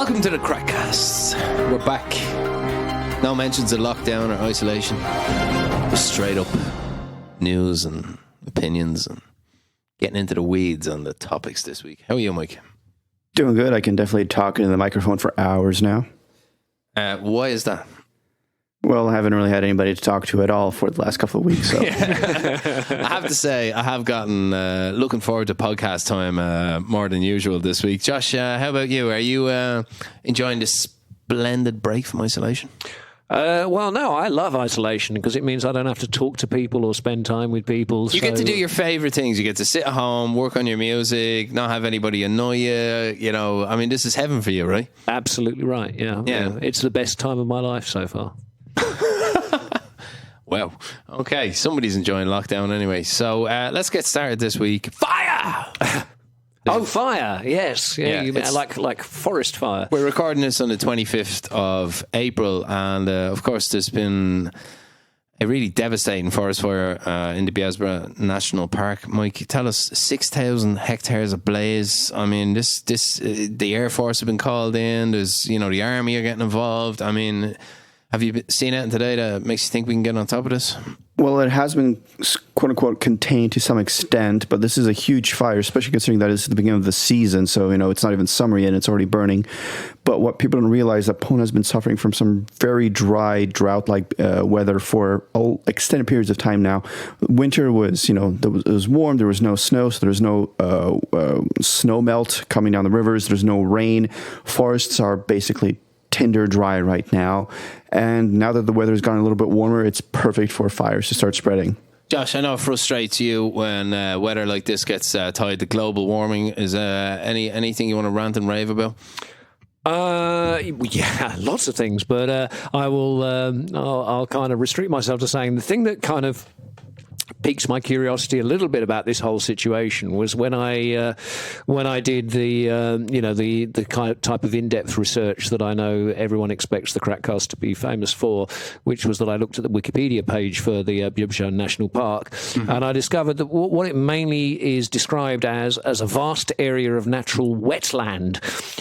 Welcome to the KrakCast. We're back. No mentions of lockdown or isolation. Just straight up news and opinions and getting into the weeds on the topics this week. How are you, Mike? Doing good. I can definitely talk into the microphone for hours now. Why is that? Well, I haven't really had anybody to talk to at all for the last couple of weeks. So. I have to say, I have gotten looking forward to podcast time more than usual this week. Josh, how about you? Are you enjoying this splendid break from isolation? Well, no, I love isolation because it means I don't have to talk to people or spend time with people. You get to do your favourite things. You get to sit at home, work on your music, not have anybody annoy you. You know, I mean, this is heaven for you, right? Absolutely right, yeah. It's the best time of my life so far. Well, okay, somebody's enjoying lockdown anyway. So let's get started this week. Fire! Oh, fire! Yes, you mean, like forest fire. We're recording this on the 25th of April, and of course, there's been a really devastating forest fire in the Biesbra National Park. Mike, tell us, 6,000 hectares ablaze. I mean, this the Air Force have been called in. There's, the Army are getting involved. I mean, have you seen anything today that makes you think we can get on top of this? Well, it has been, quote unquote, contained to some extent, but this is a huge fire, especially considering that it's the beginning of the season. So, it's not even summer yet and it's already burning. But what people don't realize is that Pune has been suffering from some very dry, drought-like weather for extended periods of time now. Winter was, it was warm. There was no snow, so there's no snow melt coming down the rivers. There's no rain. Forests are basically tinder dry right now, and now that the weather's gone a little bit warmer, it's perfect for fires to start spreading. Josh, I know it frustrates you when weather like this gets tied to global warming. Is anything you want to rant and rave about? Yeah, lots of things, but I will. I'll kind of restrict myself to saying the thing that kind of piques my curiosity a little bit about this whole situation was when I did the kind of type of in-depth research that I know everyone expects the KrakCast to be famous for, which was that I looked at the Wikipedia page for the Biesbra National Park, and I discovered that what it mainly is described as a vast area of natural wetland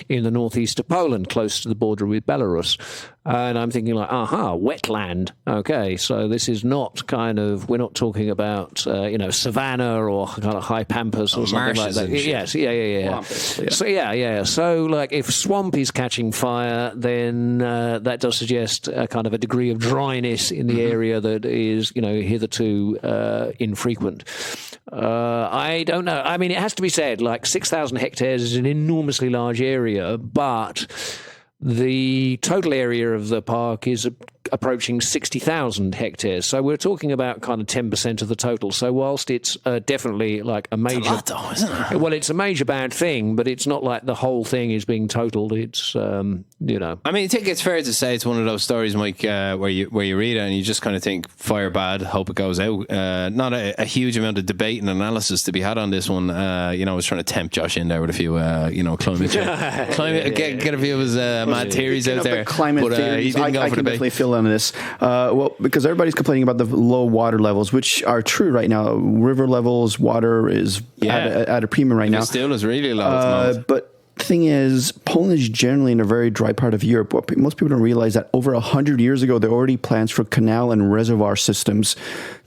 in the northeast of Poland, close to the border with Belarus. And I'm thinking wetland. Okay, so this is not we're not talking about, savanna or kind of high pampas or something like that. Yes, yeah. So, So, like, if swamp is catching fire, then that does suggest a kind of a degree of dryness in the area that is, hitherto infrequent. I don't know. I mean, it has to be said, like, 6,000 hectares is an enormously large area, but the total area of the park is approaching 60,000 hectares. So we're talking about kind of 10% of the total. So whilst it's definitely like a major... It's a lot though, isn't it? Well, it's a major bad thing, but it's not like the whole thing is being totaled. It's, I mean, I think it's fair to say it's one of those stories, Mike, where you read it and you just kind of think, fire bad, hope it goes out. Not a huge amount of debate and analysis to be had on this one. I was trying to tempt Josh in there with a few, climate, get a few of his mad theories out there. Climate theories. He didn't go for can definitely feel on this. Because everybody's complaining about the low water levels, which are true right now. River levels, water is at a premium right now. It still is really low. But the thing is, Poland is generally in a very dry part of Europe. What most people don't realize that over 100 years ago, there were already plans for canal and reservoir systems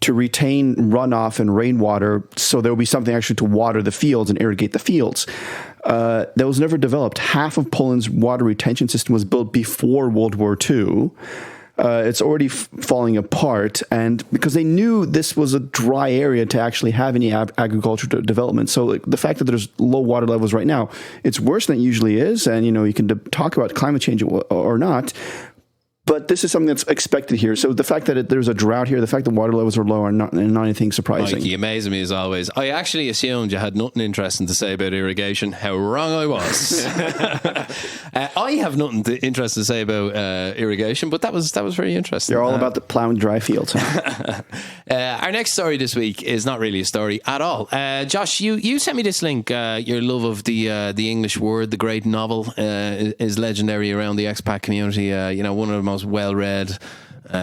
to retain runoff and rainwater, so there will be something actually to water the fields and irrigate the fields. That was never developed. Half of Poland's water retention system was built before World War II. It's already falling apart, and because they knew this was a dry area to actually have any agricultural development. So the fact that there's low water levels right now, it's worse than it usually is. And, you can talk about climate change or not, but this is something that's expected here. So the fact that there's a drought here, the fact that water levels are low are not anything surprising. Mike, you amaze me as always. I actually assumed you had nothing interesting to say about irrigation. How wrong I was. I have nothing interesting to say about irrigation, but that was very interesting. You're all about the plowing dry fields. Huh? Our next story this week is not really a story at all. Josh, you sent me this link. Your love of the English word, the great novel, is legendary around the expat community. One of the most well-read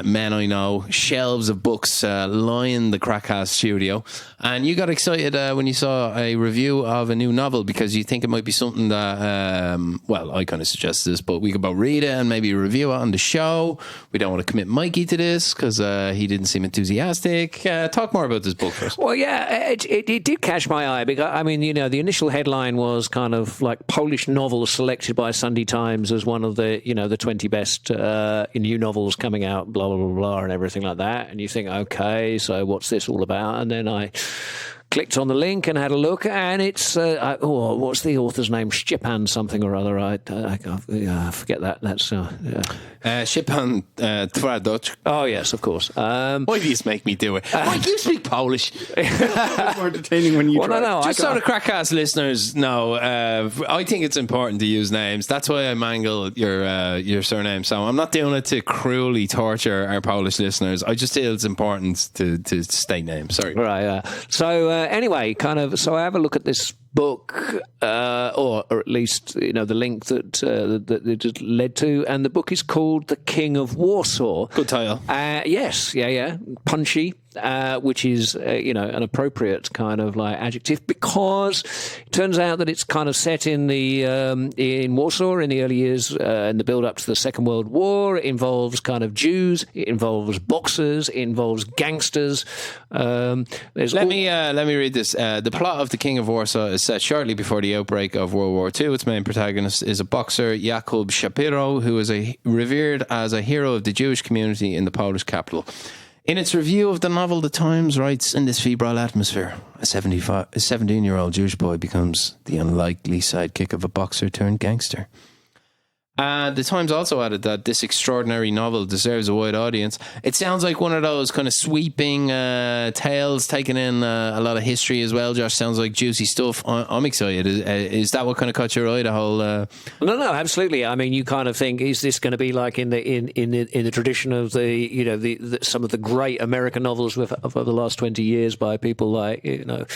men I know, shelves of books line the KrakCast studio. And you got excited when you saw a review of a new novel because you think it might be something that, well, I kind of suggested this, but we could both read it and maybe review it on the show. We don't want to commit Mikey to this because he didn't seem enthusiastic. Talk more about this book first. Well, yeah, it did catch my eye because, I mean, you know, the initial headline was kind of like Polish novels selected by Sunday Times as one of the, you know, the 20 best new novels coming out, blah, blah, blah, blah, and everything like that. And you think, okay, so what's this all about? And then I clicked on the link and had a look, and it's what's the author's name? Stepan something or other. I forget that. That's Stepan Twardoch. Oh yes, of course. Why do you make me do it? Mike, you speak Polish. It's more entertaining when you try. No, Just so the KrakCast listeners know, I think it's important to use names. That's why I mangle your surname. So I'm not doing it to cruelly torture our Polish listeners. I just feel it's important to state names. Sorry. Right. So anyway, so I have a look at this book, or at least, you know, the link that it led to, and the book is called The King of Warsaw. Good title. Yes, yeah, punchy, which is you know, an appropriate kind of like adjective because it turns out that it's kind of set in the in Warsaw in the early years in the build up to the Second World War. It involves kind of Jews, it involves boxers, it involves gangsters. Let me read this. The plot of The King of Warsaw is set shortly before the outbreak of World War II. Its main protagonist is a boxer, Jakub Shapiro, who is revered as a hero of the Jewish community in the Polish capital. In its review of the novel, The Times writes, in this febrile atmosphere, a 17-year-old Jewish boy becomes the unlikely sidekick of a boxer turned gangster. The Times also added that this extraordinary novel deserves a wide audience. It sounds like one of those kind of sweeping tales, taking in a lot of history as well. Josh, sounds like juicy stuff. I'm excited. Is that what kind of caught your eye? The whole? No, absolutely. I mean, you kind of think, is this going to be like in the tradition of the, you know, the some of the great American novels of the last 20 years by people like, you know,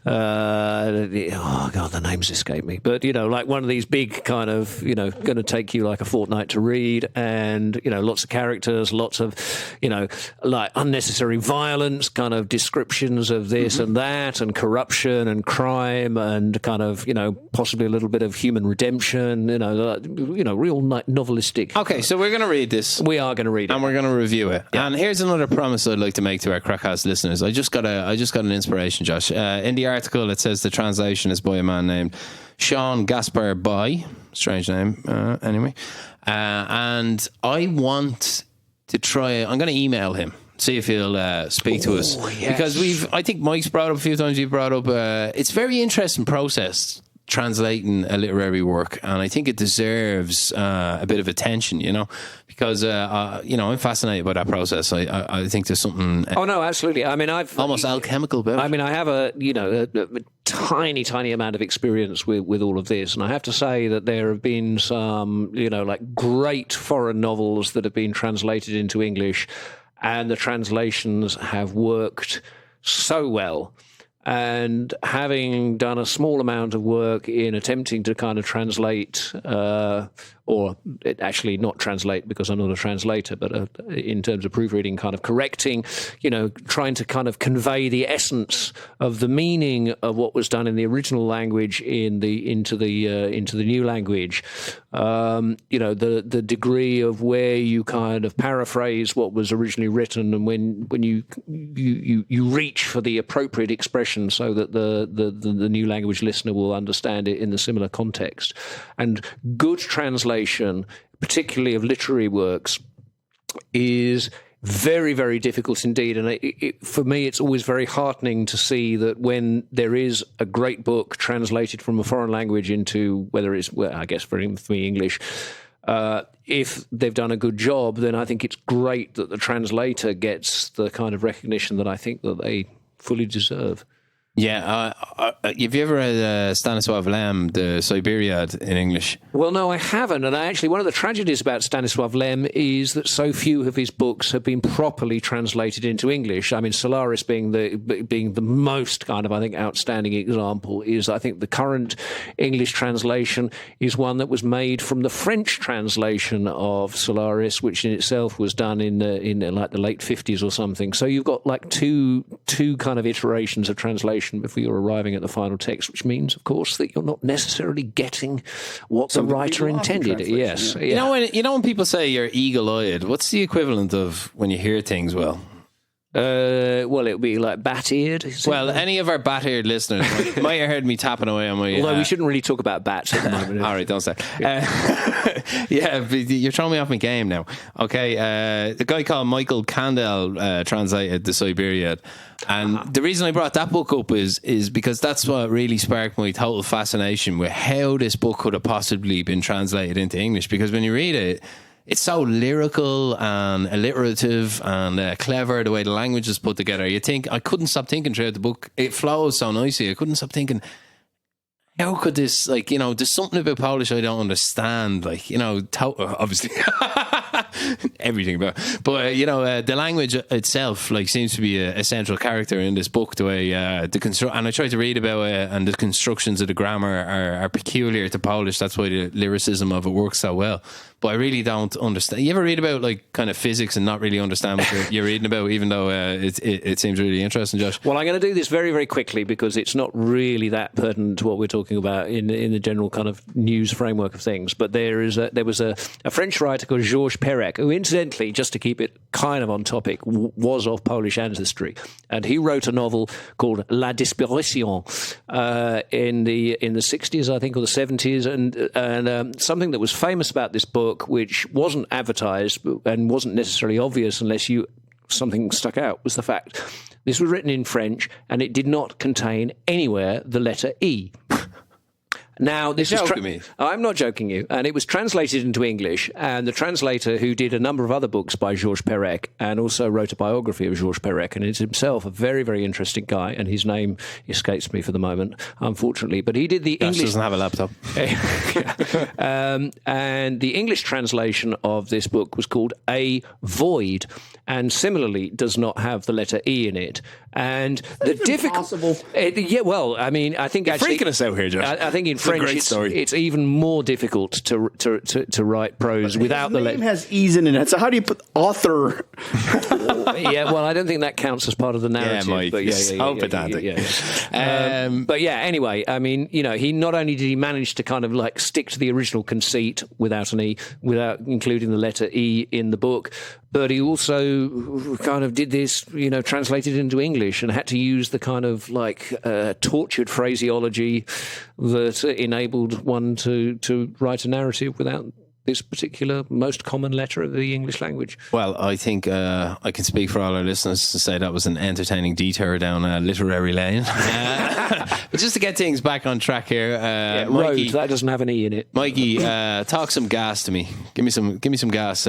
oh god, the names escape me. But you know, like one of these big kind of, you know, going to take you like a fortnight to read, and you know, lots of characters, lots of, you know, like unnecessary violence, kind of descriptions of this and that, and corruption and crime, and kind of, you know, possibly a little bit of human redemption, you know, real novelistic. Okay, so we're going to read this. We are going to read it, and we're going to review it. Yeah. And here's another promise I'd like to make to our KrakCast listeners. I just got an inspiration, Josh. In the article, it says the translation is by a man named Sean Gaspar Boy. Strange name, anyway. And I want to try. I'm going to email him, see if he'll speak to us. Yes. Because I think Mike's brought up a few times, you've brought up, it's a very interesting process translating a literary work, and I think it deserves a bit of attention, you know, because you know, I'm fascinated by that process. I think there's something oh no, absolutely. I mean, I've almost alchemical about it. I mean, I have a tiny amount of experience with all of this, and I have to say that there have been some, you know, like great foreign novels that have been translated into English, and the translations have worked so well. And having done a small amount of work in attempting to kind of translate, or actually not translate because I'm not a translator, but in terms of proofreading, kind of correcting, you know, trying to kind of convey the essence of the meaning of what was done in the original language into the new language. You know, the degree of where you kind of paraphrase what was originally written, and when you reach for the appropriate expression so that the new language listener will understand it in the similar context. And good translation, particularly of literary works, is very, very difficult indeed. And for me, it's always very heartening to see that when there is a great book translated from a foreign language into, whether it's, well, I guess for me, English, if they've done a good job, then I think it's great that the translator gets the kind of recognition that I think that they fully deserve. Yeah, have you ever read Stanislaw Lem, the Siberiad in English? Well, no, I haven't. And actually, one of the tragedies about Stanislav Lem is that so few of his books have been properly translated into English. I mean, Solaris being the most kind of, I think, outstanding example is, I think, the current English translation is one that was made from the French translation of Solaris, which in itself was done in like the late 50s or something. So you've got like two kind of iterations of translation before you're arriving at the final text, which means, of course, that you're not necessarily getting what the writer intended. Yes. Yeah. You know when people say you're eagle-eyed, what's the equivalent of when you hear things well? Well, it would be like bat-eared. Well, any of our bat-eared listeners might have heard me tapping away on my... Although we shouldn't really talk about bats at the moment. All right, don't say. Yeah, you're throwing me off my game now. Okay, the guy called Michael Kandel translated the Siberiad. And the reason I brought that book up is because that's what really sparked my total fascination with how this book could have possibly been translated into English. Because when you read it, it's so lyrical and alliterative and clever, the way the language is put together. You think, I couldn't stop thinking throughout the book. It flows so nicely. I couldn't stop thinking, how could this, like, you know, there's something about Polish I don't understand. Like, you know, obviously everything about it. But, you know, the language itself, like, seems to be a central character in this book. The way and I tried to read about it, and the constructions of the grammar are peculiar to Polish. That's why the lyricism of it works so well. But I really don't understand. You ever read about like kind of physics and not really understand what you're reading about, even though it seems really interesting, Josh? Well, I'm going to do this very, very quickly because it's not really that pertinent to what we're talking about in the general kind of news framework of things. But there was a French writer called Georges Perec, who incidentally, just to keep it kind of on topic, was of Polish ancestry, and he wrote a novel called La Disparition in the 60s, I think, or the 70s, and something that was famous about this book, which wasn't advertised and wasn't necessarily obvious unless something stuck out, was the fact this was written in French and it did not contain anywhere the letter E. Now, this is I'm not joking you. And it was translated into English, and the translator, who did a number of other books by Georges Perec and also wrote a biography of Georges Perec, and is himself a very, very interesting guy, and his name escapes me for the moment, unfortunately. But he did the Josh English... doesn't have a laptop. And the English translation of this book was called A Void, and similarly does not have the letter E in it. And the difficult... Yeah, well, I mean, I think You're actually... freaking us out here, Josh. I think in French, it's even more difficult to write prose without the letter. Name has E's in it, so how do you put author? Yeah, well, I don't think that counts as part of the narrative. Yeah, Mike, but so pedantic. But yeah, anyway, I mean, you know, he not only did he manage to kind of like stick to the original conceit without an E, without including the letter E in the book, but he also kind of did this, you know, translated into English and had to use the kind of like tortured phraseology that enabled one to write a narrative without this particular most common letter of the English language. Well, I think I can speak for all our listeners to say that was an entertaining detour down a literary lane. But just to get things back on track here, Mikey, road, that doesn't have an E in it. Mikey, talk some gas to me. Give me some gas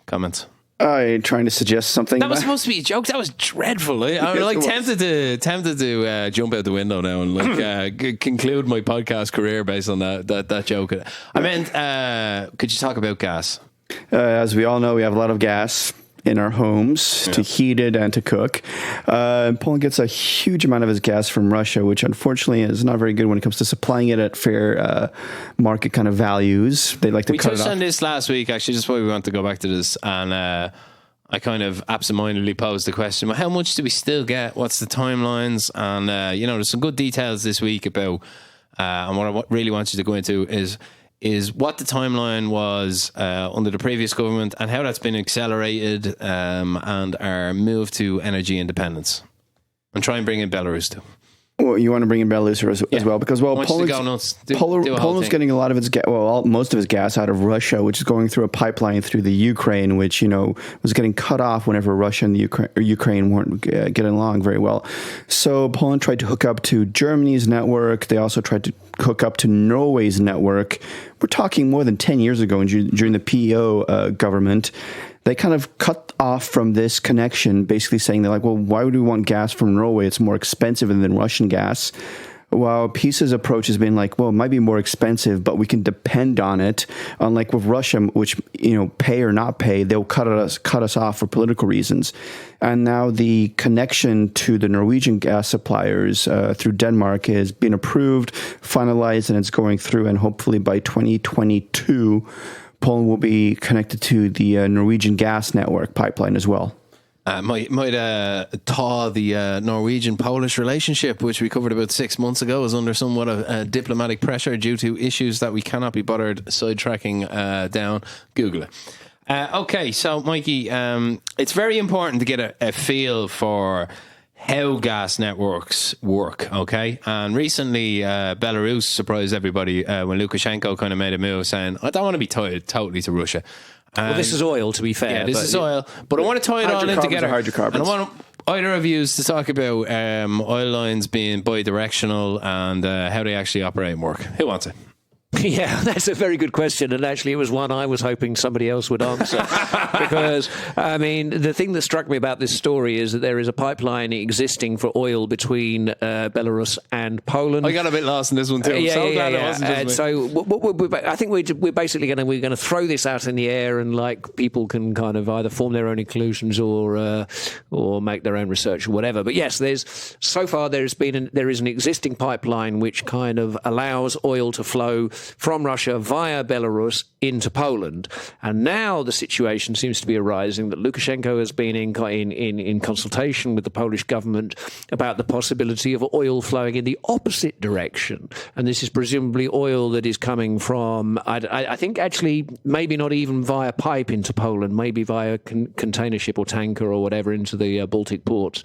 comments. I'm trying to suggest something. That was supposed to be a joke. That was dreadful. I'm like tempted to jump out the window now and like conclude my podcast career based on that joke. I meant, could you talk about gas? As we all know, we have a lot of gas in our homes to heat it and to cook. Poland gets a huge amount of its gas from Russia, which unfortunately is not very good when it comes to supplying it at fair market kind of values. They like to cut it off. We touched on this last week, actually, just why we want to go back to this. And I kind of absentmindedly posed the question, well, how much do we still get? What's the timelines? And, you know, there's some good details this week about, and what I really want you to go into is what the timeline was under the previous government and how that's been accelerated and our move to energy independence. And try and bring in Belarus too. Well, you want to bring in Belarus as well, because Poland's getting a lot of its most of its gas out of Russia, which is going through a pipeline through the Ukraine, which, you know, was getting cut off whenever Russia and Ukraine weren't getting along very well. So Poland tried to hook up to Germany's network. They also tried to hook up to Norway's network. We're talking more than 10 years ago during the PO government. they kind of cut off from this connection, basically saying they're like, well, why would we want gas from Norway? It's more expensive than Russian gas. While Peace's approach has been like, well, it might be more expensive, but we can depend on it. Unlike with Russia, which, pay or not pay, they'll cut us off for political reasons. And now the connection to the Norwegian gas suppliers through Denmark has been approved, finalized, and it's going through. And hopefully by 2022, Poland will be connected to the Norwegian gas network pipeline as well. Might thaw the Norwegian-Polish relationship, which we covered about 6 months ago, is under somewhat of diplomatic pressure due to issues that we cannot be bothered sidetracking down. Google it. Okay, so Mikey, it's very important to get a feel for how gas networks work, okay? And recently, Belarus surprised everybody when Lukashenko kind of made a move saying, I don't want to be tied totally to Russia. Well, this is oil, to be fair. Yeah, this is oil. But I want to tie it all in together. Hydrocarbons. And I want either of you to talk about oil lines being bidirectional and how they actually operate and work. Who wants it? Yeah, that's a very good question. And actually, it was one I was hoping somebody else would answer. Because, I mean, the thing that struck me about this story is that there is a pipeline existing for oil between Belarus and Poland. I got a bit lost in this one, too. I think we're basically going to throw this out in the air, and like people can kind of either form their own conclusions or make their own research or whatever. But yes, there is an existing pipeline which kind of allows oil to flow from Russia via Belarus into Poland. And now the situation seems to be arising that Lukashenko has been in consultation with the Polish government about the possibility of oil flowing in the opposite direction. And this is presumably oil that is coming from, I think actually maybe not even via pipe into Poland, maybe via container ship or tanker or whatever into the Baltic ports.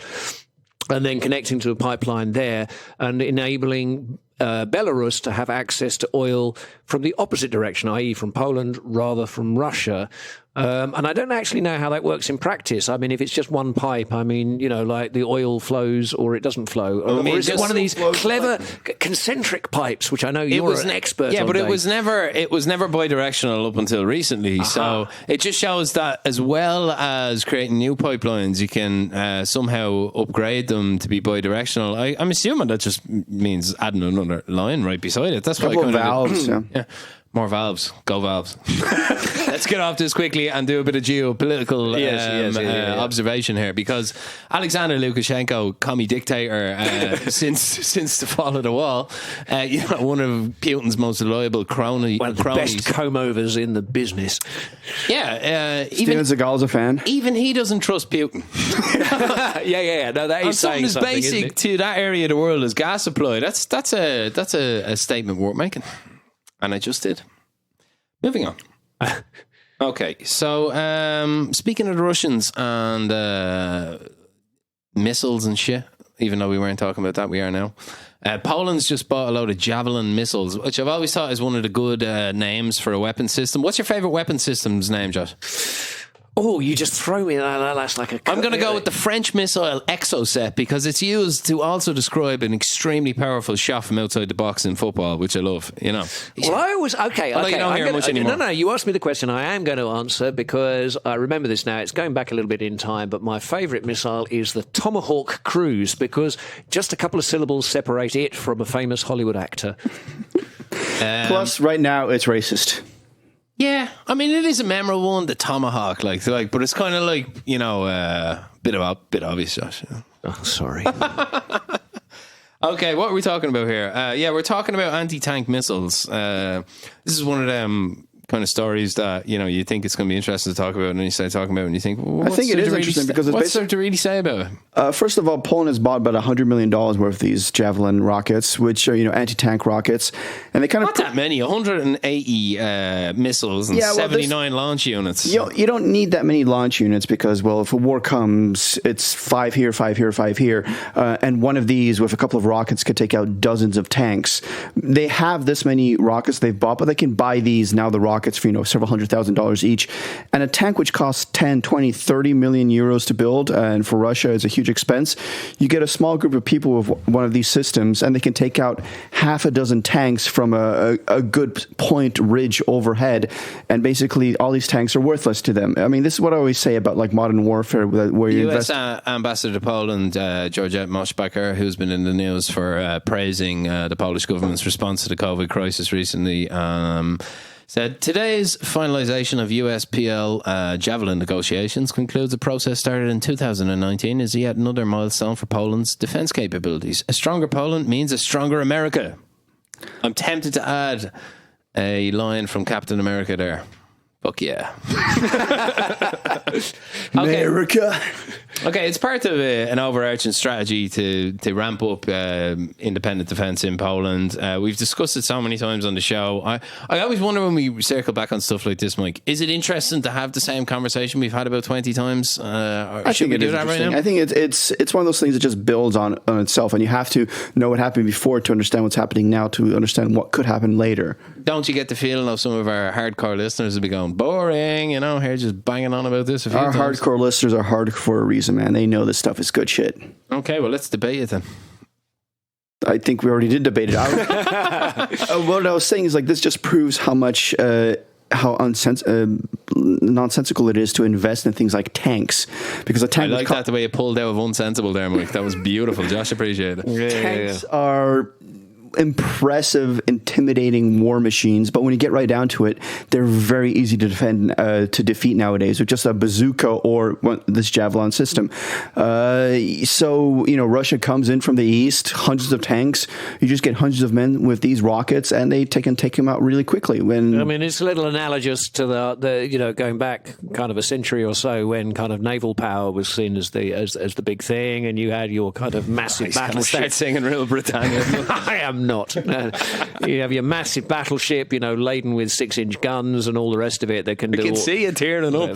And then connecting to a pipeline there and enabling Belarus to have access to oil from the opposite direction, i.e. from Poland rather from Russia. And I don't actually know how that works in practice. I mean, if it's just one pipe, I mean, like the oil flows or it doesn't flow. Or is it one of these clever concentric pipes, which I know you're an expert on? Yeah, but it was never bidirectional up until recently. Uh-huh. So it just shows that as well as creating new pipelines, you can somehow upgrade them to be bidirectional. I'm assuming that just means adding another line right beside it. That's what couple of valves. Yeah. More valves. Go valves. Let's get off this quickly and do a bit of geopolitical observation here, because Alexander Lukashenko, commie dictator since the fall of the wall, one of Putin's most reliable cronies. One of the best comb-overs in the business. Yeah. Steven Seagal's a fan. Even he doesn't trust Putin. Yeah. No, that is saying something as basic to that area of the world as gas supply. That's a statement worth making. And I just did. Moving on. Okay, so speaking of the Russians and missiles and shit, even though we weren't talking about that, we are now. Poland's just bought a load of Javelin missiles, which I've always thought is one of the good names for a weapon system. What's your favourite weapon system's name, Josh? Oh, you just throw me that's like a... I'm going to go with the French missile Exocet, because it's used to also describe an extremely powerful shot from outside the box in football, which I love, Well, I was... Okay. You don't hear much anymore. No, you asked me the question I am going to answer, because I remember this now. It's going back a little bit in time, but my favourite missile is the Tomahawk Cruise, because just a couple of syllables separate it from a famous Hollywood actor. Plus, right now, it's racist. Yeah, I mean, it is a memorable one, the Tomahawk, but it's kind of like, bit obvious, Josh. Oh, sorry. Okay, what are we talking about here? We're talking about anti-tank missiles. This is one of them kind of stories that, you think it's going to be interesting to talk about, and then you start talking about it and you think, I think it is interesting because it's what's there to really say about it? First of all, Poland has bought about $100 million worth of these Javelin rockets, which are, anti-tank rockets. And they kind of... Not that many, 180 missiles and 79 launch units. You don't need that many launch units because, well, if a war comes, it's 5 here, 5 here, 5 here. And one of these with a couple of rockets could take out dozens of tanks. They have this many rockets they've bought, but they can buy these, now the rockets, for several $100,000 each. And a tank which costs 10, 20, 30 million euros to build, and for Russia is a huge huge expense. You get a small group of people with one of these systems, and they can take out half a dozen tanks from a good point ridge overhead, and basically all these tanks are worthless to them. I mean, this is what I always say about like modern warfare, where you U.S. invest. Ambassador to Poland, Georgette Moschbacher, who's been in the news for praising the Polish government's response to the COVID crisis recently, said today's finalization of USPL Javelin negotiations concludes a process started in 2019 is yet another milestone for Poland's defense capabilities. A stronger Poland means a stronger America. I'm tempted to add a line from Captain America there. Fuck yeah. America. Okay, it's part of an overarching strategy to ramp up independent defence in Poland. We've discussed it so many times on the show. I always wonder when we circle back on stuff like this, Mike, is it interesting to have the same conversation we've had about 20 times? I think it is interesting. I think it's one of those things that just builds on itself, and you have to know what happened before to understand what's happening now, to understand what could happen later. Don't you get the feeling of some of our hardcore listeners will be going, boring, here just banging on about this a few times? Our hardcore listeners are hardcore for a reason, man. They know this stuff is good shit. Okay, well, let's debate it then. I think we already did debate it. What I was saying is, like, this just proves how much how nonsensical it is to invest in things like tanks, because a tank. I like that the way you pulled out of unsensible there, Mike. That was beautiful. Josh, appreciate it. Tanks are impressive, intimidating war machines, but when you get right down to it, they're very easy to defeat nowadays with just a bazooka or this Javelin system. So Russia comes in from the east, hundreds of tanks. You just get hundreds of men with these rockets, and they can take them out really quickly. It's a little analogous to the going back kind of a century or so, when kind of naval power was seen as the big thing, and you had your kind of massive battleship. Start singing Real Britannia. I am not. You have your massive battleship, laden with 6-inch guns and all the rest of it that can do. You can see it tearing up.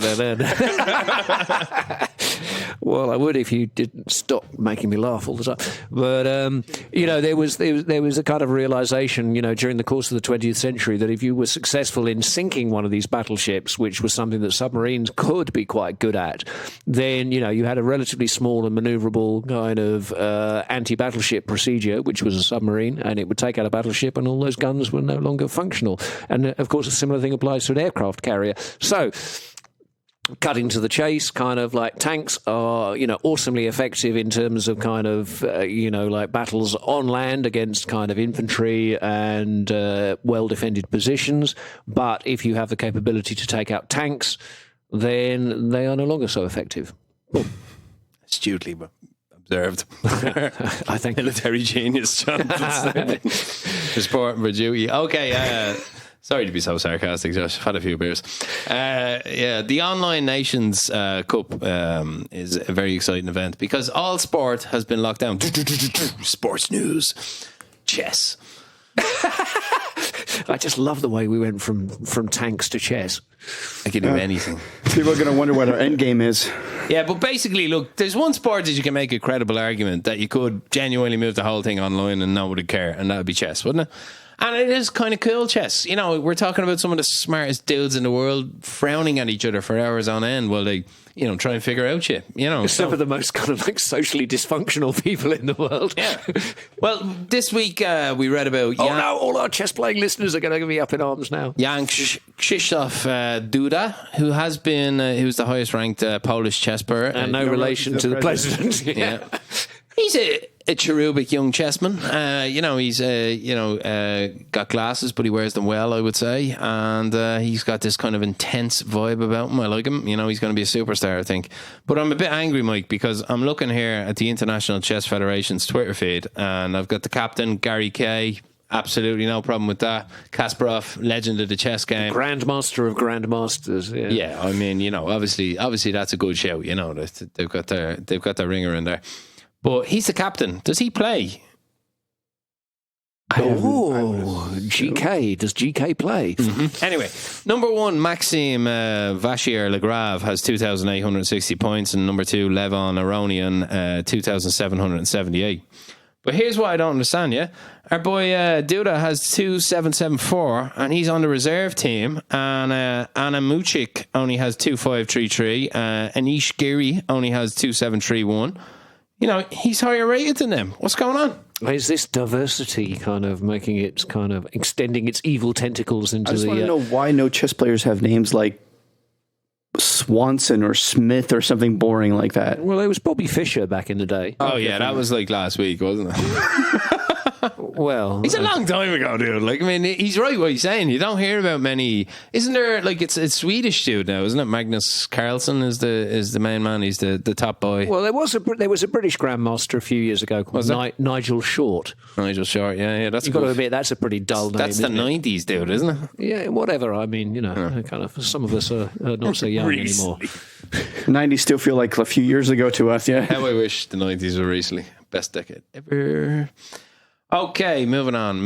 Well, I would if you didn't stop making me laugh all the time. But there was a kind of realization, during the course of the 20th century, that if you were successful in sinking one of these battleships, which was something that submarines could be quite good at, then you had a relatively small and maneuverable kind of anti-battleship procedure, which was a submarine, and it would take out a battleship, and all those guns were no longer functional. And of course, a similar thing applies to an aircraft carrier. So, cutting to the chase, kind of like tanks are, awesomely effective in terms of kind of, like battles on land against kind of infantry and well-defended positions. But if you have the capability to take out tanks, then they are no longer so effective. Astutely observed. I think military genius, John. Sport for duty. Okay, sorry to be so sarcastic, Josh. I've had a few beers. The Online Nations Cup is a very exciting event because all sport has been locked down. Sports news. Chess. I just love the way we went from tanks to chess. I can do anything. People are going to wonder what our end game is. Yeah, but basically, look, there's one sport that you can make a credible argument that you could genuinely move the whole thing online and no one would care, and that would be chess, wouldn't it? And it is kind of cool, chess. We're talking about some of the smartest dudes in the world frowning at each other for hours on end while they, try and figure out shit. Some of the most kind of like socially dysfunctional people in the world. Yeah. Well, this week we read about... all our chess-playing listeners are going to be up in arms now. Jan Krzysztof Duda, who's the highest-ranked Polish chess player. And no relation to the president. Yeah. He's a cherubic young chessman. He's got glasses, but he wears them well, I would say. And he's got this kind of intense vibe about him. I like him. He's going to be a superstar, I think. But I'm a bit angry, Mike, because I'm looking here at the International Chess Federation's Twitter feed, and I've got the captain, Gary Kay. Absolutely no problem with that. Kasparov, legend of the chess game, grandmaster of grandmasters. Yeah. I mean, obviously that's a good show. They've got their ringer in there. But he's the captain. Does he play? GK. Does GK play? Mm-hmm. Anyway, number one, Maxime Vachier-Lagrave has 2,860 points, and number two, Levon Aronian, 2,778. But here's what I don't understand, yeah? Our boy Duda has 2,774, and he's on the reserve team, and Anna Muchik only has 2,533, Anish Giri only has 2,731, he's higher rated than them. What's going on? Is this diversity kind of making it kind of extending its evil tentacles into I just want to know why no chess players have names like Swanson or Smith or something boring like that. Well, there was Bobby Fischer back in the day. Oh, yeah, that was like last week, wasn't it? Well, it's a long time ago, dude. Like, I mean, he's right what he's saying. You don't hear about many. Isn't there, like, it's Swedish dude now, isn't it? Magnus Carlsen is the main man. He's the top boy. Well, there was a British grandmaster a few years ago called Nigel Short. Nigel Short, yeah. That's You've got to admit that's a pretty dull name. That's the 90s, dude, isn't it? Yeah, whatever. I mean, kind of. Some of us are not so young anymore. 90s still feel like a few years ago to us. Yeah. How I wish the 90s were recently best decade ever. Okay, moving on.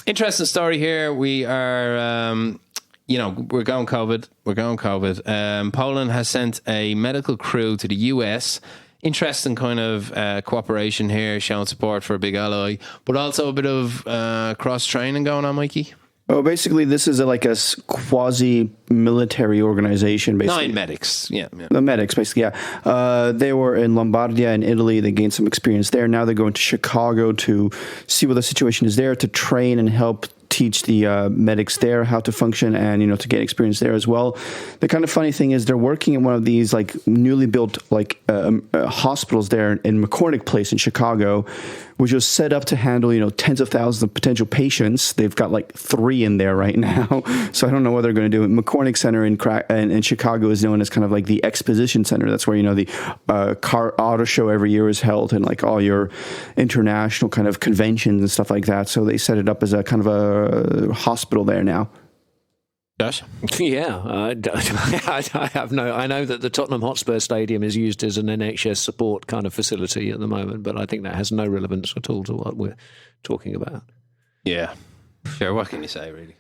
Interesting story here. We are, we're going COVID. Poland has sent a medical crew to the US. Interesting kind of cooperation here, showing support for a big ally, but also a bit of cross-training going on, Mikey. Oh, basically, this is like a quasi-military organization. Basically, 9 medics. Yeah. The medics, basically. Yeah, they were in Lombardia in Italy. They gained some experience there. Now they're going to Chicago to see what the situation is there, to train and help teach the medics there how to function and to get experience there as well. The kind of funny thing is they're working in one of these like newly built like hospitals there in McCormick Place in Chicago, which was set up to handle tens of thousands of potential patients. They've got like 3 in there right now, so I don't know what they're going to do. McCormick Center in Chicago is known as kind of like the exposition center. That's where the car auto show every year is held, and like all your international kind of conventions and stuff like that. So they set it up as a kind of a hospital there now. Josh? Yeah, I know that the Tottenham Hotspur Stadium is used as an NHS support kind of facility at the moment, but I think that has no relevance at all to what we're talking about. Yeah, sure. What can you say, really?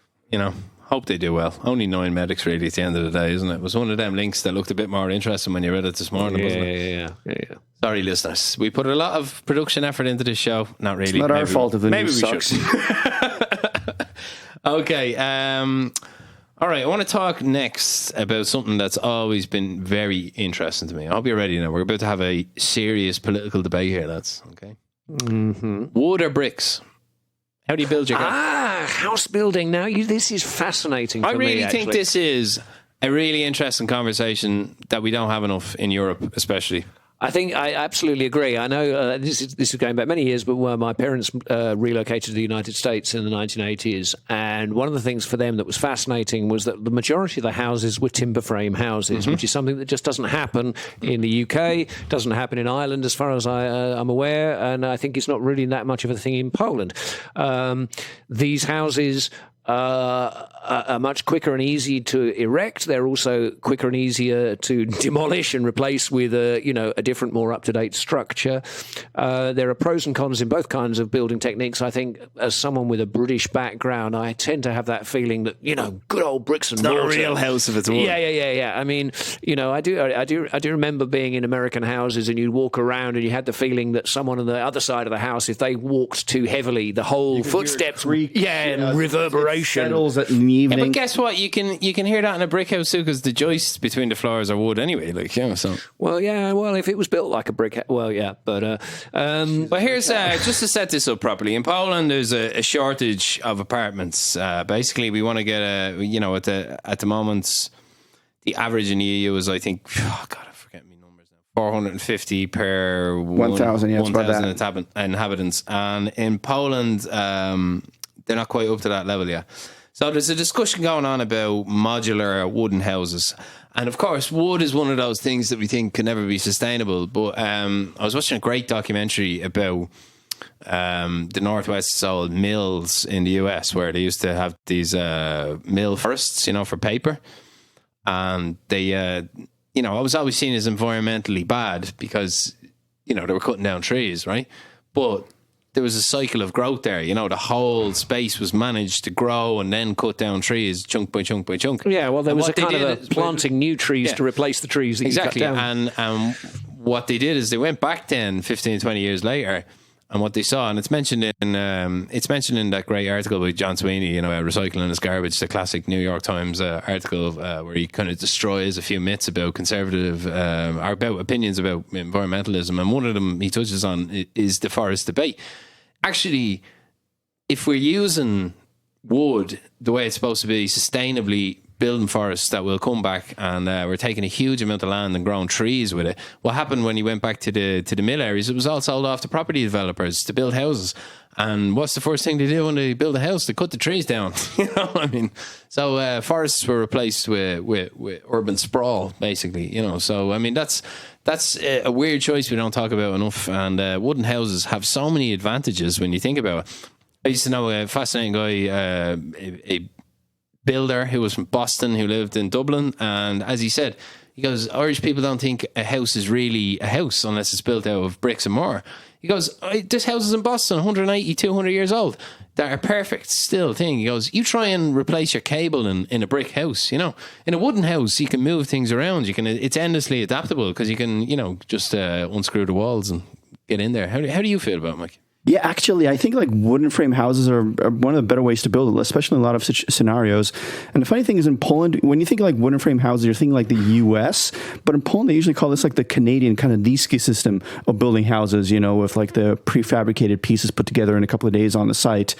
Hope they do well. Only 9 medics, really, at the end of the day, isn't it? It was one of them links that looked a bit more interesting when you read it this morning, wasn't it? Yeah. Sorry, listeners. We put a lot of production effort into this show. Not really. It's not our fault if the news sucks. Okay. All right. I want to talk next about something that's always been very interesting to me. I hope you're ready now. We're about to have a serious political debate here, lads. Okay. Mm-hmm. Wood or bricks? How do you build your house? House building. Now, this is fascinating for me, I really actually. think this is a really interesting conversation that we don't have enough in Europe, especially. I think I absolutely agree. I know this is going back many years, but my parents relocated to the United States in the 1980s, and one of the things for them that was fascinating was that the majority of the houses were timber frame houses, which is something that just doesn't happen in the UK, doesn't happen in Ireland as far as I'm aware, and I think it's not really that much of a thing in Poland. These houses are much quicker and easy to erect. They're also quicker and easier to demolish and replace with a different, more up-to-date structure. There are pros and cons in both kinds of building techniques. I think as someone with a British background, I tend to have that feeling that good old bricks and mortar. Not a real house if it's wood. Yeah. I mean, I do remember being in American houses, and you'd walk around and you had the feeling that someone on the other side of the house, if they walked too heavily, the whole footsteps, and reverberation. Settles at the evening. Yeah, but guess what? You can hear that in a brick house too, because the joists between the floors are wood anyway. So. Well, if it was built like a brick house, but here's just to set this up properly. In Poland, there's a shortage of apartments. Basically, we want to get at the moment, the average in the EU is, I think, I forget my numbers now, 450 per 1,000. Yeah, 1,000 inhabitants, and in Poland. They're not quite up to that level yet. So there's a discussion going on about modular wooden houses. And of course, wood is one of those things that we think can never be sustainable. But I was watching a great documentary about the Northwest sold mills in the US, where they used to have these mill forests, for paper. And they, it was always seen as environmentally bad because, they were cutting down trees, right? But there was a cycle of growth there. The whole space was managed to grow and then cut down trees chunk by chunk by chunk. Yeah, well, there was a kind of planting new trees to replace the trees that you cut down. And what they did is they went back then, 15, 20 years later, and what they saw, and it's mentioned in that great article by John Sweeney, Recycling is Garbage, the classic New York Times article where he kind of destroys a few myths about conservative or about opinions about environmentalism, and one of them he touches on is the forest debate. Actually, if we're using wood the way it's supposed to be, sustainably building forests that will come back, and we're taking a huge amount of land and growing trees with it. What happened when you went back to the mill areas? It was all sold off to property developers to build houses. And what's the first thing they do when they build a house? They cut the trees down. So forests were replaced with urban sprawl, basically. So I mean that's a weird choice we don't talk about enough. And wooden houses have so many advantages when you think about it. I used to know a fascinating guy, a builder who was from Boston, who lived in Dublin, and as he said, he goes, Irish people don't think a house is really a house unless it's built out of bricks and mortar. He goes, there's houses in Boston 180, 200 years old that are perfect still thing. He goes, you try and replace your cable in a brick house, in a wooden house you can move things around, it's endlessly adaptable because you can just unscrew the walls and get in there. How do you feel about it, Mike? Yeah, actually, I think like wooden frame houses are one of the better ways to build it, especially in a lot of such scenarios. And the funny thing is in Poland, when you think like wooden frame houses, you're thinking like the U.S., but in Poland, they usually call this like the Canadian kind of Niski system of building houses, with like the prefabricated pieces put together in a couple of days on the site.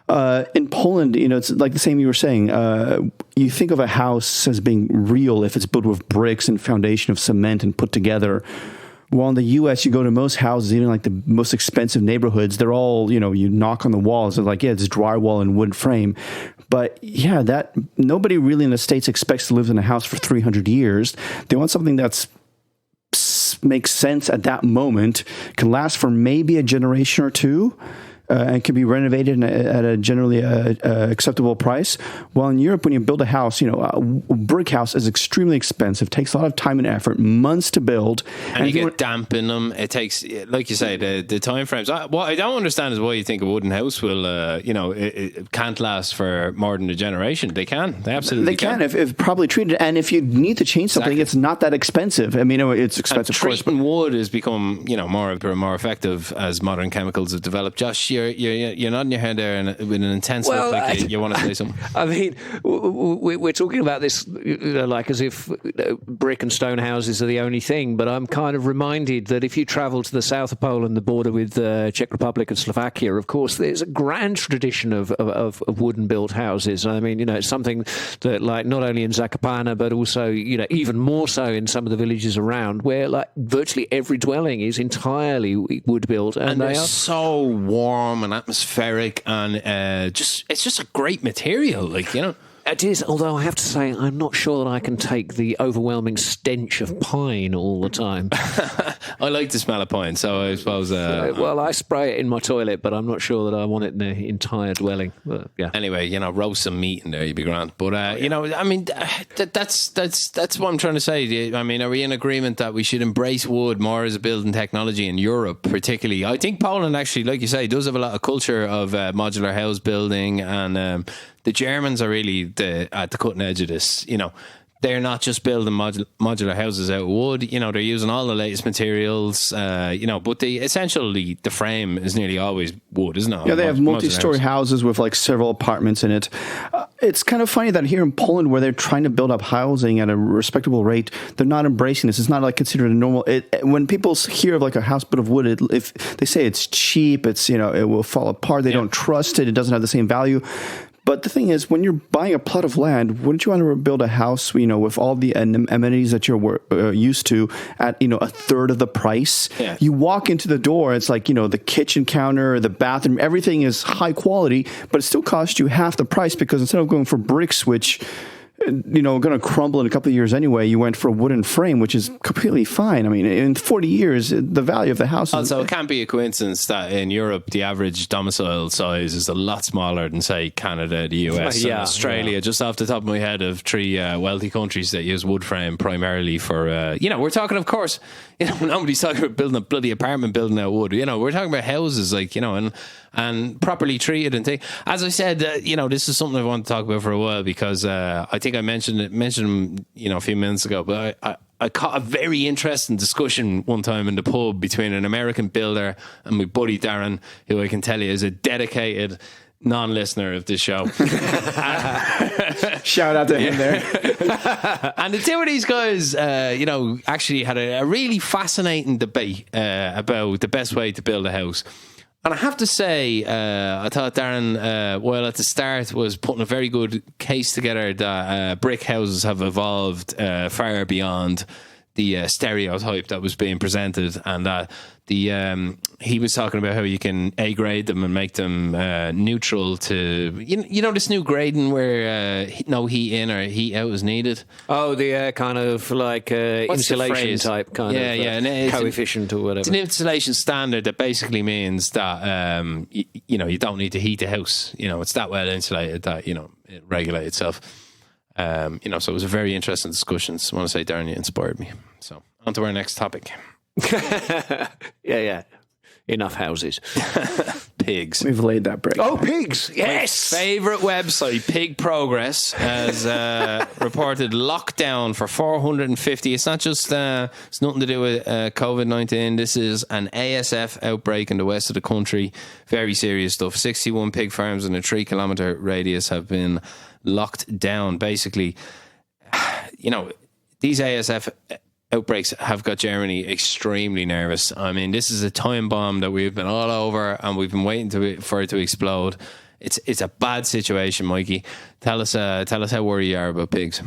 In Poland, it's like the same you were saying. You think of a house as being real if it's built with bricks and foundation of cement and put together. Well, in the U.S., you go to most houses, even like the most expensive neighborhoods, they're all, you knock on the walls. They're like, yeah, it's drywall and wood frame. But yeah, that nobody really in the States expects to live in a house for 300 years. They want something that's makes sense at that moment, can last for maybe a generation or two, and can be renovated at a generally acceptable price. While in Europe, when you build a house, a brick house is extremely expensive, takes a lot of time and effort, months to build. And you get damp in them. It takes, like you say, the time frames. What I don't understand is why you think a wooden house will, it can't last for more than a generation. They can. They absolutely can. If properly treated. And if you need to change something, It's not that expensive. I mean, it's expensive. Treating wood has become, more effective as modern chemicals have developed. Josh, you're nodding your head there with an intense look like you want to say something. I mean, we're talking about this like as if brick and stone houses are the only thing, but I'm kind of reminded that if you travel to the south of Poland, the border with Czech Republic and Slovakia, of course, there's a grand tradition of wooden built houses. I mean, it's something that like not only in Zakopane, but also, even more so in some of the villages around where like virtually every dwelling is entirely wood built. And they're so warm and atmospheric, and it's just a great material, It is, although I have to say, I'm not sure that I can take the overwhelming stench of pine all the time. I like the smell of pine, so I suppose... well, I spray it in my toilet, but I'm not sure that I want it in the entire dwelling. But, yeah. Anyway, roast some meat in there, you'd be grand. But, I mean, that's what I'm trying to say. I mean, are we in agreement that we should embrace wood more as a building technology in Europe, particularly? I think Poland actually, like you say, does have a lot of culture of modular house building, and... the Germans are really at the cutting edge of this. They're not just building modular houses out of wood. They're using all the latest materials. But essentially the frame is nearly always wood, isn't it? Yeah, they have multi-story houses with like several apartments in it. It's kind of funny that here in Poland, where they're trying to build up housing at a respectable rate, they're not embracing this. It's not like considered a normal. When people hear of like a house built of wood, if they say it's cheap, it's it will fall apart. They don't trust it. It doesn't have the same value. But the thing is, when you're buying a plot of land, wouldn't you want to build a house, with all the amenities that you're used to at, a third of the price? Yeah. You walk into the door, it's like, the kitchen counter, the bathroom, everything is high quality, but it still costs you half the price because instead of going for bricks, which... going to crumble in a couple of years anyway, you went for a wooden frame, which is completely fine. I mean, in 40 years, the value of the house... Also, it can't be a coincidence that in Europe, the average domicile size is a lot smaller than, say, Canada, the US, and Australia. Just off the top of my head, of three wealthy countries that use wood frame primarily for... we're talking, of course... nobody's talking about building a bloody apartment building out of wood. We're talking about houses, and properly treated and things. As I said, this is something I want to talk about for a while because I think I mentioned a few minutes ago. But I caught a very interesting discussion one time in the pub between an American builder and my buddy Darren, who I can tell you is a dedicated non-listener of this show. Shout out to him there. And the two of these guys, actually had a really fascinating debate about the best way to build a house. And I have to say, I thought Darren, well, at the start, was putting a very good case together that brick houses have evolved far beyond the stereotype that was being presented, and that he was talking about how you can A grade them and make them neutral to this new grading where no heat in or heat out is needed. Oh, the kind of like insulation type kind of coefficient or whatever. It's an insulation standard that basically means that you don't need to heat the house. It's that well insulated that it regulates itself. So it was a very interesting discussion. I want to say, Darren, you inspired me. So on to our next topic. Yeah. Enough houses. Pigs. We've laid that brick. Oh, pigs. Yes. My favourite website, Pig Progress, has reported lockdown for 450. It's not just, it's nothing to do with COVID-19. This is an ASF outbreak in the west of the country. Very serious stuff. 61 pig farms in a 3-kilometre radius have been locked down. Basically, these ASF outbreaks have got Germany extremely nervous. I mean, this is a time bomb that we've been all over and we've been waiting for it to explode. It's a bad situation, Mikey. Tell us how worried you are about pigs.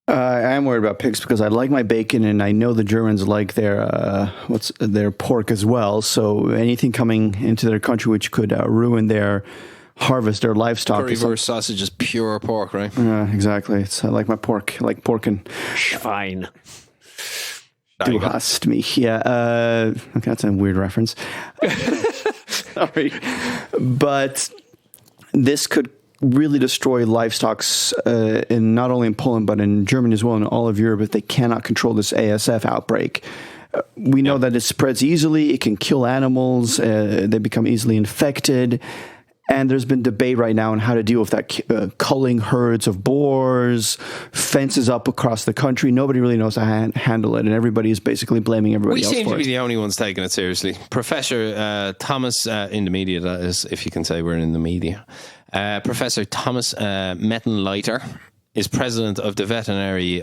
I am worried about pigs because I like my bacon, and I know the Germans like their pork as well. So anything coming into their country which could ruin their harvest, their livestock. Currywurst sausage is pure pork, right? Yeah, exactly. I like my pork. I like pork and Schwein. Du hast mich. Yeah. Okay, that's a weird reference. Sorry. But this could really destroy livestock in not only in Poland, but in Germany as well, and all of Europe, if they cannot control this ASF outbreak. We know that it spreads easily. It can kill animals. They become easily infected. And there's been debate right now on how to deal with that, culling herds of boars, fences up across the country. Nobody really knows how to handle it, and everybody is basically blaming everybody else for it. We seem to be the only ones taking it seriously. Professor Thomas, in the media, that is, if you can say we're in the media, Professor Thomas Mettenleiter is president of the veterinary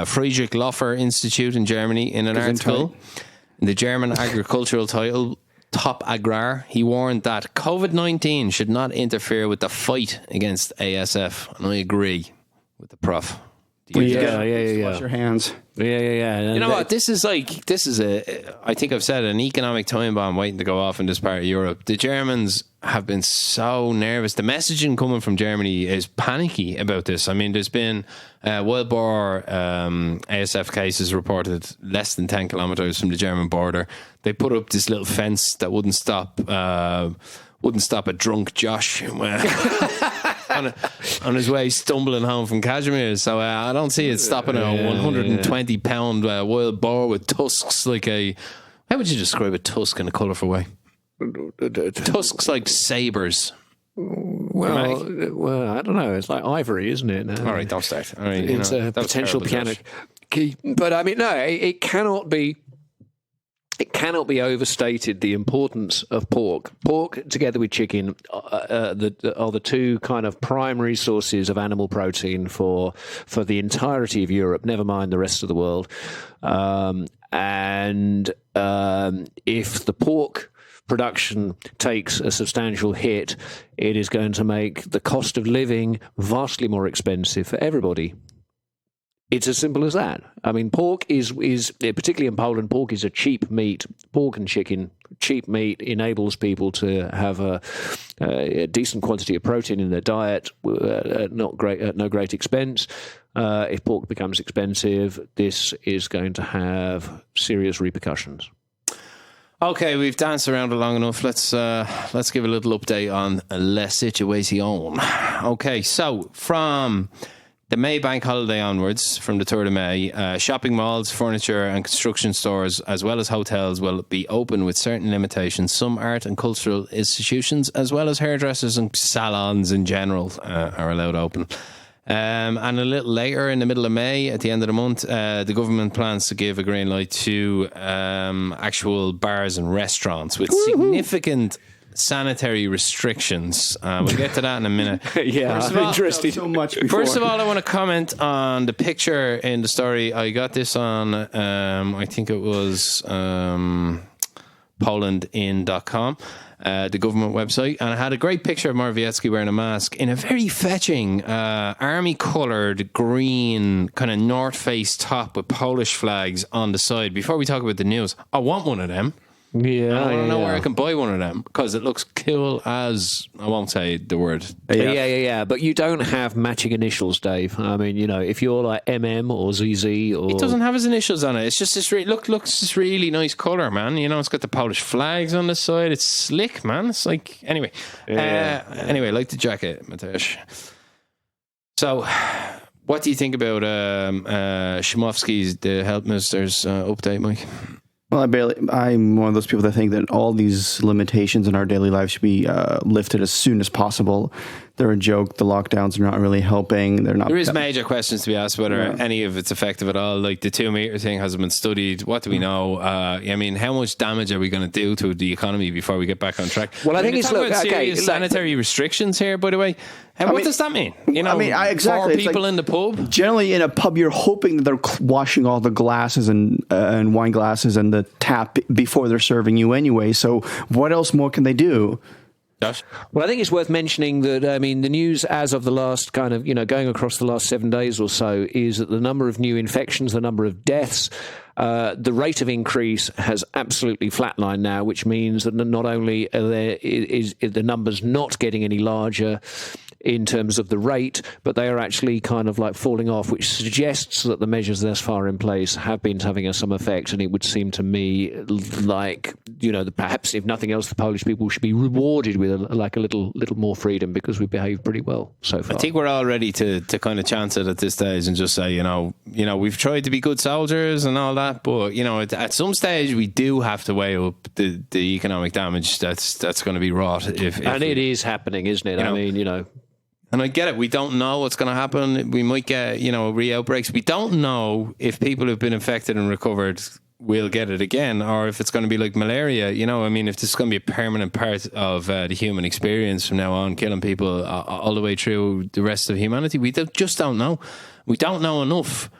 Friedrich Lofer Institute in Germany. In an article in the German agricultural title, Top Agrar, he warned that COVID-19 should not interfere with the fight against ASF. And I agree with the prof. Wash your hands. Yeah. You know what? This is I think I've said, an economic time bomb waiting to go off in this part of Europe. The Germans have been so nervous. The messaging coming from Germany is panicky about this. I mean, there's been wild boar ASF cases reported less than 10 kilometres from the German border. They put up this little fence that wouldn't stop a drunk Josh on his way stumbling home from Kashmir. So I don't see it stopping a 120-pound wild boar with tusks like a... How would you describe a tusk in a colourful way? Tusks like sabres. Well, I don't know. It's like ivory, isn't it? All right, don't start. All right, it's a potential piano key. But I mean, no, it cannot be... It cannot be overstated the importance of pork. Pork, together with chicken, are the two kind of primary sources of animal protein for the entirety of Europe, never mind the rest of the world. And if the pork production takes a substantial hit, it is going to make the cost of living vastly more expensive for everybody. It's as simple as that. I mean, pork is particularly in Poland, pork is a cheap meat. Pork and chicken, cheap meat, enables people to have a decent quantity of protein in their diet at no great expense. If pork becomes expensive, this is going to have serious repercussions. Okay, we've danced around it long enough. Let's give a little update on La Situation. Okay, so from the May bank holiday onwards, from the 3rd of May, shopping malls, furniture and construction stores, as well as hotels, will be open with certain limitations. Some art and cultural institutions, as well as hairdressers and salons in general, are allowed open. And a little later, in the middle of May, at the end of the month, the government plans to give a green light to actual bars and restaurants with significant sanitary restrictions. We'll get to that in a minute. Yeah, I'm interested. So much before. First of all, I want to comment on the picture in the story. I got this on, I think it was PolandIn.com, the government website, and I had a great picture of Morawiecki wearing a mask in a very fetching army-coloured green kind of North Face top with Polish flags on the side. Before we talk about the news, I want one of them. Yeah, I want to know where I can buy one of them because it looks cool as, I won't say the word. Yeah. But you don't have matching initials, Dave. I mean, you know, if you're like MM or ZZ or... It doesn't have his initials on it. It's just this looks this really nice colour, man. You know, it's got the Polish flags on the side. It's slick, man. It's like, anyway. Anyway, I like the jacket, Mateusz. So, what do you think about Szymowski's, the health minister's update, Mike? Well, I'm one of those people that think that all these limitations in our daily lives should be lifted as soon as possible. They're a joke. The lockdowns are not really helping. They're not. There is major questions to be asked whether any of it's effective at all. Like the 2 meter thing hasn't been studied. What do we know? I mean, how much damage are we going to do to the economy before we get back on track? Well, I think it's serious sanitary restrictions here, by the way. What does that mean? You know, exactly. 4 people in the pub. Generally, in a pub, you're hoping that they're washing all the glasses and wine glasses and the tap before they're serving you anyway. So, what else more can they do? Josh? Well, I think it's worth mentioning that, I mean, the news as of the last kind of, you know, going across the last 7 days or so is that the number of new infections, the number of deaths, the rate of increase has absolutely flatlined now, which means that not only is the numbers not getting any larger in terms of the rate, but they are actually kind of like falling off, which suggests that the measures thus far in place have been having some effect. And it would seem to me like, you know, perhaps if nothing else, the Polish people should be rewarded with a little more freedom because we've behaved pretty well so far. I think we're all ready to kind of chance it at this stage and just say, you know, we've tried to be good soldiers and all that, but you know, at some stage we do have to weigh up the economic damage that's going to be wrought. And it is happening, isn't it? I mean, you know. And I get it. We don't know what's going to happen. We might get, you know, re-outbreaks. We don't know if people who've been infected and recovered will get it again, or if it's going to be like malaria. You know, I mean, if this is going to be a permanent part of the human experience from now on, killing people all the way through the rest of humanity, we just don't know. We don't know enough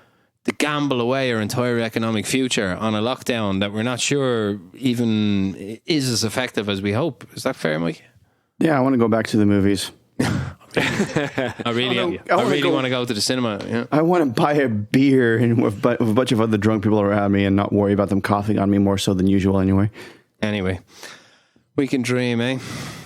to gamble away our entire economic future on a lockdown that we're not sure even is as effective as we hope. Is that fair, Mike? Yeah, I want to go back to the movies. I really want to go to the cinema. Yeah. I want to buy a beer and with a bunch of other drunk people around me and not worry about them coughing on me more so than usual anyway. We can dream, eh?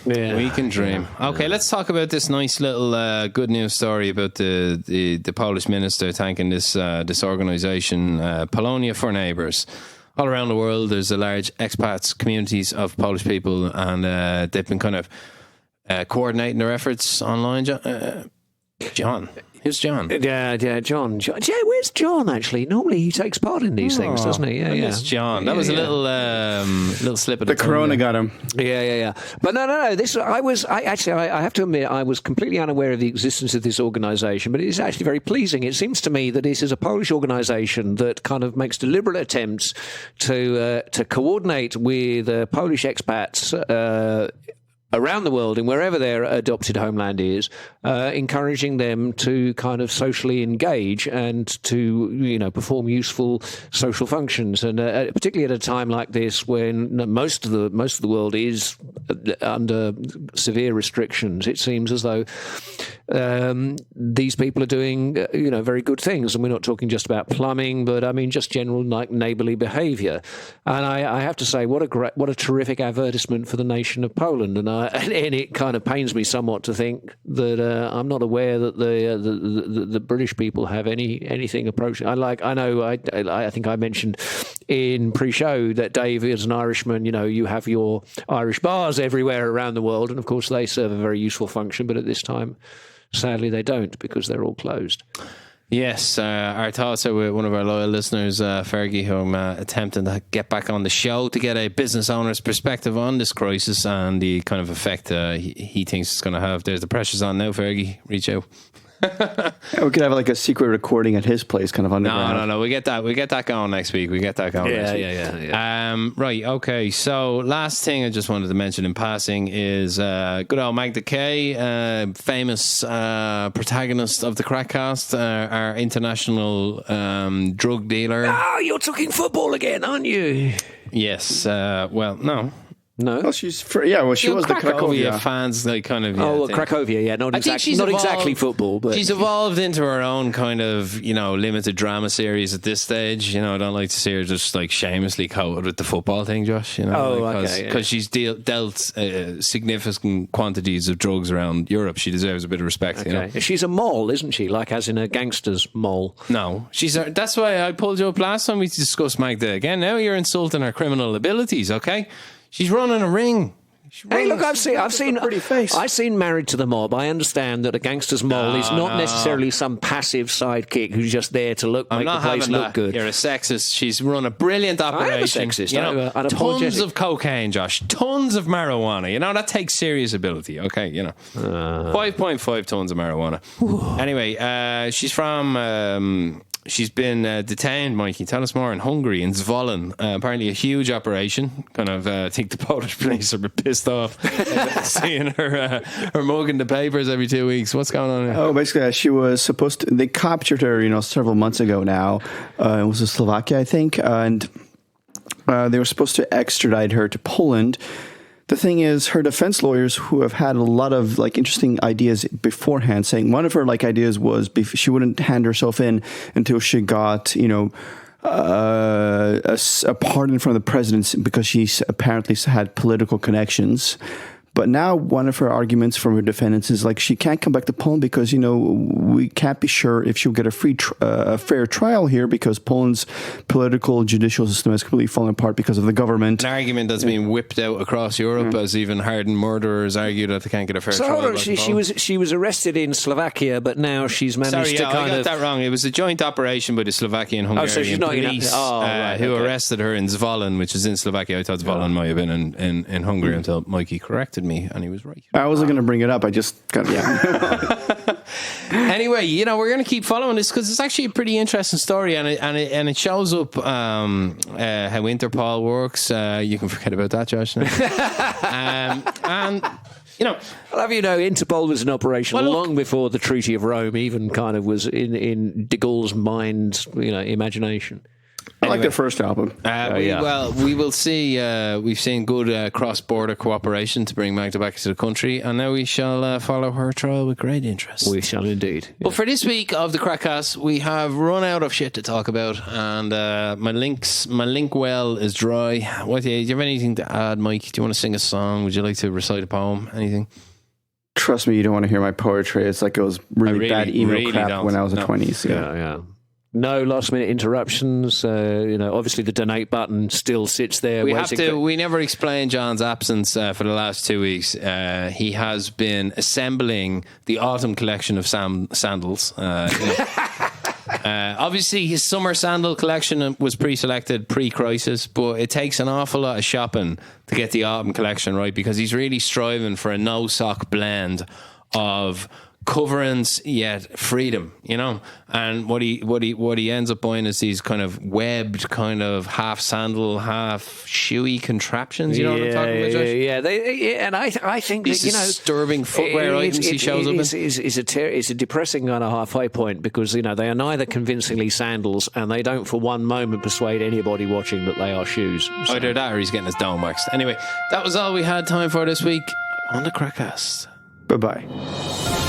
Yeah. We can dream. Okay, let's talk about this nice little good news story about the Polish minister thanking this organisation, Polonia for Neighbours. All around the world, there's a large expats communities of Polish people, and they've been kind of coordinating their efforts online. John. Who's John? Yeah, John. Yeah, where's John, actually? Normally he takes part in these things, doesn't he? Yeah. It's John. That was a little slip of the corona got him. Yeah. But no. I have to admit, I was completely unaware of the existence of this organisation, but it is actually very pleasing. It seems to me that this is a Polish organisation that kind of makes deliberate attempts to coordinate with Polish expats around the world and wherever their adopted homeland is, encouraging them to kind of socially engage and to, you know, perform useful social functions. And particularly at a time like this when most of the world is under severe restrictions, it seems as though these people are doing, you know, very good things. And we're not talking just about plumbing, but I mean just general like neighbourly behaviour. And I have to say, what a terrific advertisement for the nation of Poland. And it kind of pains me somewhat to think that I'm not aware that the British people have anything approaching. I think I mentioned in pre-show that Dave is an Irishman. You know, you have your Irish bars everywhere around the world, and of course they serve a very useful function. But at this time, sadly, they don't because they're all closed. Yes, our thoughts are with one of our loyal listeners, Fergie, who I'm attempting to get back on the show to get a business owner's perspective on this crisis and the kind of effect he thinks it's going to have. There's the pressure's on now, Fergie. Reach out. Yeah, we could have like a secret recording at his place, kind of underground. No. We get that going next week. Yeah. Right. Okay. So last thing I just wanted to mention in passing is good old Magda Kay, famous protagonist of the KrakCast, our international drug dealer. Oh, you're talking football again, aren't you? Yes. Well, no. No. Oh, she was the Cracovia fans, like kind of. Cracovia, yeah, not exactly football, but she's evolved into her own kind of limited drama series at this stage. I don't like to see her just like shamelessly coated with the football thing, Josh. Because she's dealt significant quantities of drugs around Europe. She deserves a bit of respect. Okay. She's a mole, isn't she? Like as in a gangster's mole. No, that's why I pulled you up last time we discussed Magda. Again, now you're insulting her criminal abilities. Okay. She's running a ring. Hey, look! I've seen pretty face. I've seen Married to the Mob. I understand that a gangster's mole is not necessarily some passive sidekick who's just there to make the place look good. You're a sexist. She's run a brilliant operation. I am a sexist. Tons of cocaine, Josh. Tons of marijuana. That takes serious ability. Okay, 5.5 tons of marijuana. Anyway, she's from. She's been detained, Mikey. Tell us more. In Hungary, in Javelin. Apparently a huge operation. Kind of, I think the Polish police are a bit pissed off seeing her mug in the papers every 2 weeks. What's going on here? Oh, basically, she was supposed to... They captured her, several months ago now. It was in Slovakia, I think. And they were supposed to extradite her to Poland. The thing is, her defense lawyers, who have had a lot of interesting ideas beforehand, saying one of her ideas was she wouldn't hand herself in until she got a pardon from the president because she apparently had political connections. But now one of her arguments from her defendants is she can't come back to Poland because, we can't be sure if she'll get a fair trial here because Poland's political judicial system has completely fallen apart because of the government. An argument that's being whipped out across Europe as even hardened murderers argue that they can't get a fair trial. Hold on, she was arrested in Slovakia, but now she's managed to I got that wrong. It was a joint operation by the Slovakian and Hungarian police who arrested her in Javelin, which is in Slovakia. I thought Javelin might have been in Hungary until Mikey corrected me, and he was right. I wasn't going to bring it up. I just got Anyway, we're going to keep following this because it's actually a pretty interesting story, and it shows up how Interpol works. You can forget about that, Josh. And I'll have Interpol was an operation long before the Treaty of Rome even kind of was in de Gaulle's mind, imagination. I like their first album. We will see. We've seen good cross-border cooperation to bring Magda back to the country, and now we shall follow her trial with great interest. We shall indeed. But for this week of the KrakCast, we have run out of shit to talk about, and my link well is dry. What do you have anything to add, Mike? Do you want to sing a song? Would you like to recite a poem? Anything? Trust me, you don't want to hear my poetry. It's it was really bad emo crap when I was in the 20s. Yeah. No last minute interruptions. Obviously the donate button still sits there. We never explained John's absence for the last 2 weeks. He has been assembling the autumn collection of sandals. Obviously, his summer sandal collection was pre-selected pre-crisis, but it takes an awful lot of shopping to get the autumn collection right because he's really striving for a no-sock blend of coverings yet freedom, and what he ends up buying is these kind of webbed, kind of half sandal, half shoey contraptions. You know what I'm talking about, Josh? And I think these disturbing footwear items he shows up in. It's a depressing kind of halfway point because they are neither convincingly sandals and they don't for one moment persuade anybody watching that they are shoes. So. Either that or he's getting his dome waxed. Anyway, that was all we had time for this week on the KrakCast. Bye-bye.